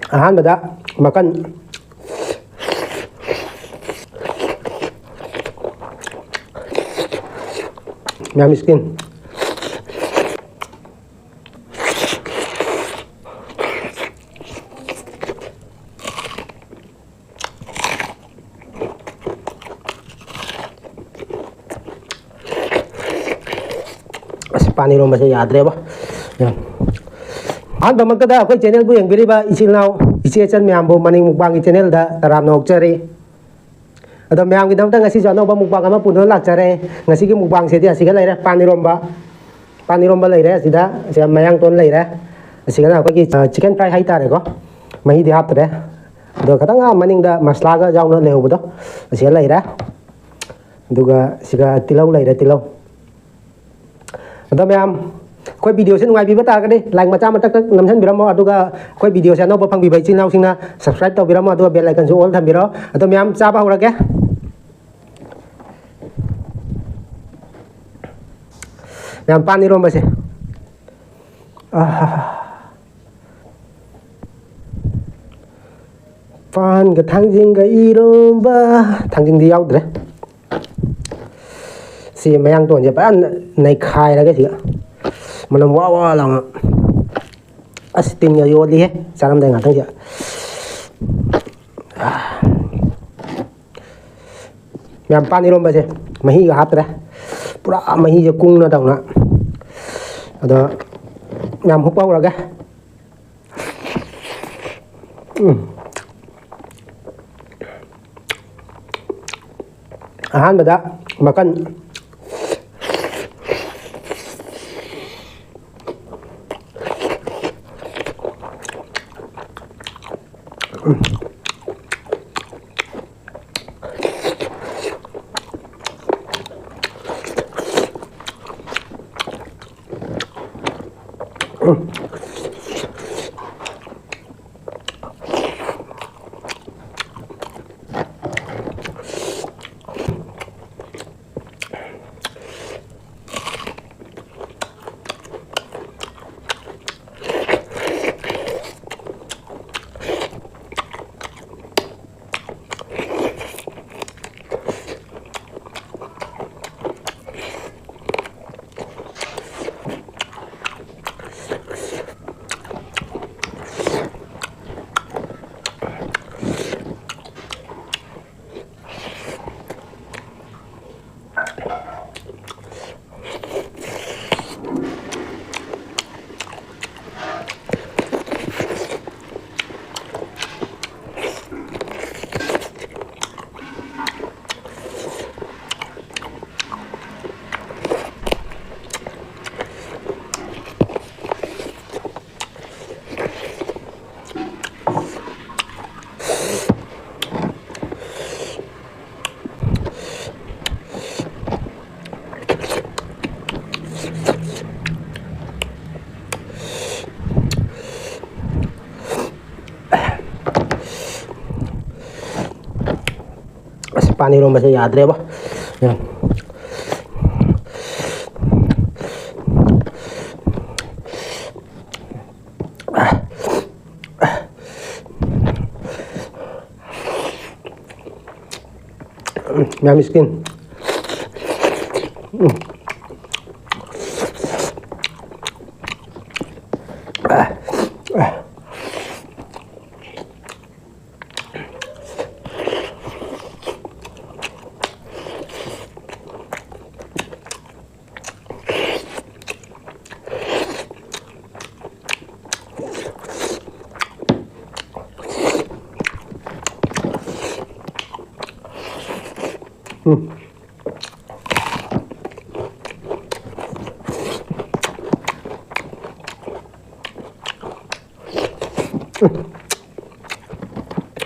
ꯑꯍꯥꯟꯕꯗ ꯃꯀꯟ ꯃꯌꯥꯝ ꯁ꯭ꯀꯤꯟ पानी रोम से याद्रेबा अहमद अखोई चैनल को यंगबिरिबा इचिलनाव इचे चन म्यामबो मनिंग मुकबांग चैनल दा तरामना ओक्चरी अदो म्याम की दमता ngasi जो अनोबा मुकबांग अमा पुनो लाक्चरे ngasi की मुकबांग सेदि असिगा लैरे पानी रोम्बा लैरे असिदा से मयांग तोन लैरे असिगा अखोई चिकन फ्राई हाइतारेको मही दि हापरे अदो खतंग मनिंग दा मसला गा जाउना लेहोबदो असिगा लैरे दुगा सिगा तिलौ लैरे तिलौ अदो मैम कोई वीडियो से नुंगाइबीबा तारगदे लाइक मचा मतक नमसन बिरमो अदुगा कोई वीडियो से अनोबा फंगबीबा इचिनाव सिंगना सब्सक्राइब तौबिरमो अदुगा बेल आइकन सु ऑल थंबिरो अदो मैम चाबा हौरगे मैम पानी रोम्बा से पान गा थांजिंग गा इरोम्बा थांजिंग दि याउद्रे सी मयांग तोन जे पान नै खाइ रगे सिगा मनम वा वा लांगा अस तिन या योली है चारम दे ngatang ja मैम पानी रोम्बा से मही गा हातरे पूरा मही जे कुंग ना दौना अदो मैम हुपा हौरगे अहानबदा मकन पानी रोम्बा से याद्रेबा मैम स्किन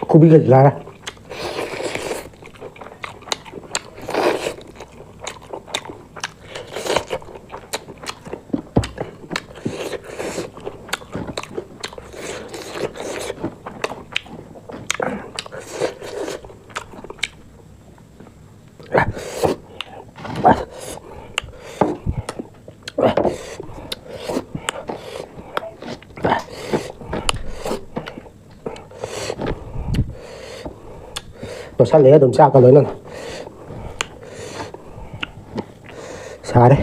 खूबी का जा रहा है ꯇꯣꯠꯁꯜꯂꯦ ꯑꯗꯨꯝ ꯆꯥꯛꯀ ꯂꯣꯏꯅꯅ ꯁꯥꯔꯦ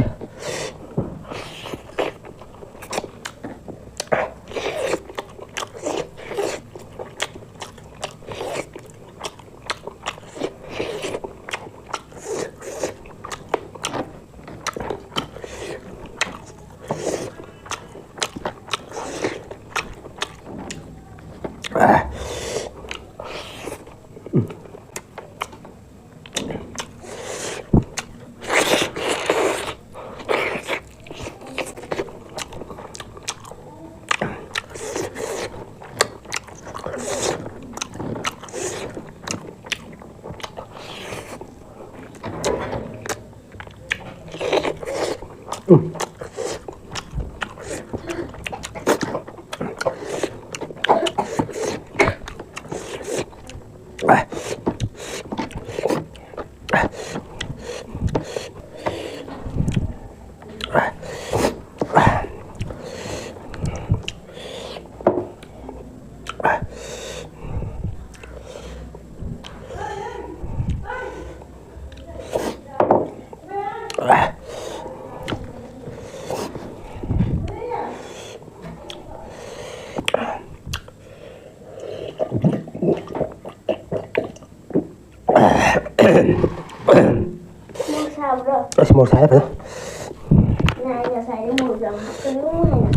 Así mau saya apa? Này giờ xài cái mùi dần cái nước này nè.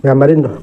Gambarin tuh.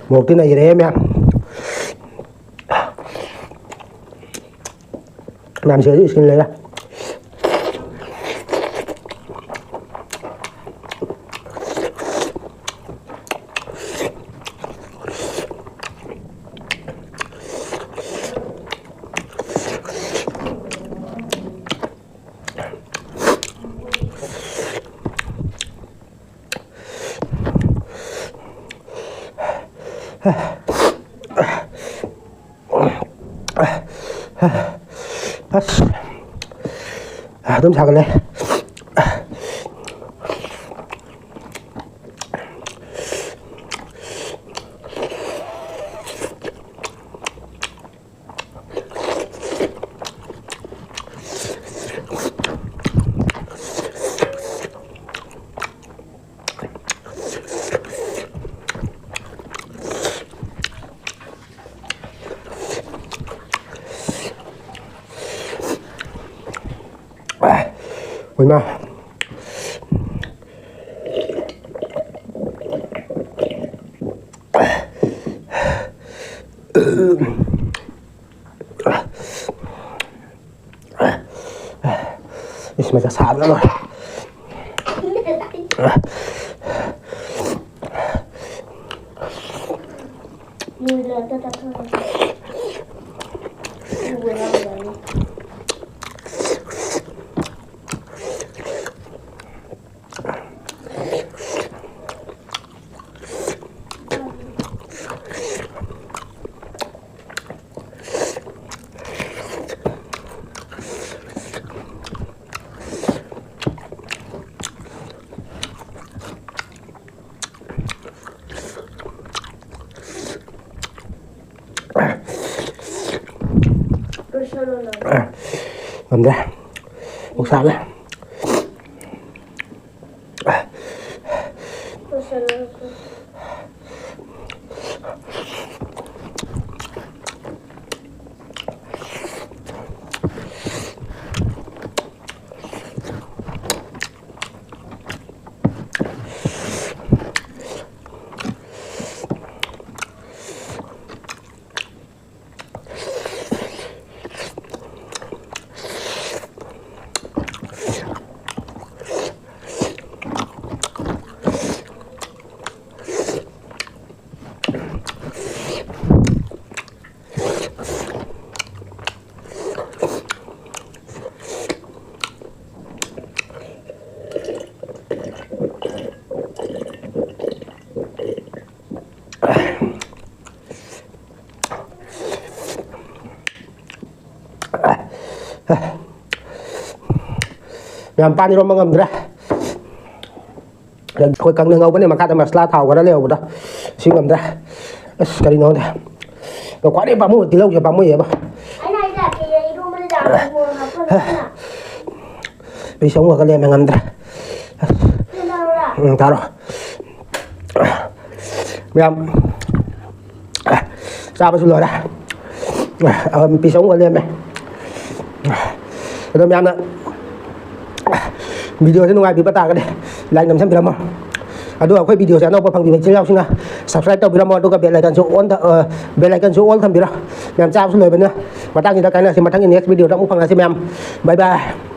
Một cái này để em làm sữa thì xin lấy ra. 좀 작을래? 얼마? 있으면 자 사람 나. Cầm ra một sạp đấy. Mèo pan đi rồi mà ngầm ra khôi căng đường ngâu vấn đề mà cắt masala thảo quá đã liều đó xin ngầm ra cái đi nó đây và quá đi bám một tí lâu cho bám một gì ba Anh này là cái gì luôn mới làm buồn học phân nào. bị sống ở cái lem mà ngầm ra Thế đâu là? tao rồi mèo sao mà xin lỗi đây bị sống ở lem này rồi mèo nữa video thế ngoài bị bắt ta cái này like nằm xem video mà aduh aku video saya no pang video channel sini subscribe to video mo to ka bell icon so on bell icon so all tham video mem chào xin lời bên nữa và tăng gì đó cái này thì mà tăng next video đó cũng phang là xem em bye bye